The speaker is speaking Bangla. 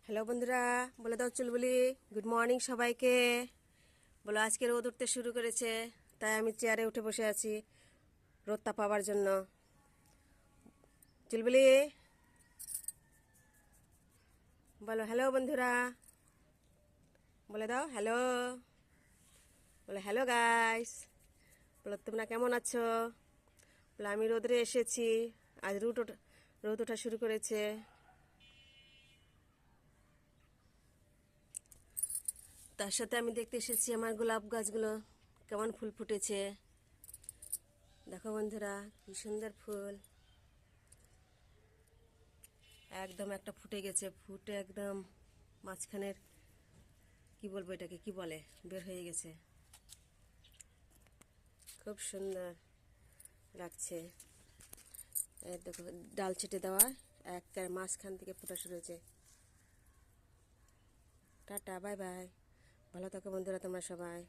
হ্যালো বন্ধুরা, বলে দাও চুলবুলি। গুড মর্নিং সবাইকে। বলো, আজকে রোদ উঠতে শুরু করেছে, তাই আমি চেয়ারে উঠে বসে আছি রোদটা পাওয়ার জন্য। চুলবুলি, বলো হ্যালো বন্ধুরা, বলে দাও হ্যালো। বলে হ্যালো গাইস। বলো তোমরা কেমন আছো। বলো আমি রোদরে এসেছি, আজ রোদ ওঠা শুরু করেছে। তার সাথে আমি দেখতে এসেছি আমার গোলাপ গাছগুলো কেমন ফুল ফুটেছে। দেখো বন্ধুরা, কি সুন্দর ফুল। একদম একটা ফুটে গেছে, ফুটে একদম মাঝখানের কি বলবো, এটাকে কি বলে, বের হয়ে গেছে। খুব সুন্দর লাগছে। এই দেখো, ডাল ছেটে দেওয়া একটা মাঝখান থেকে ফোটা শুরু হয়েছে। Tata, bye bye. ভালো থাকো বন্ধুরা তোমরা সবাই।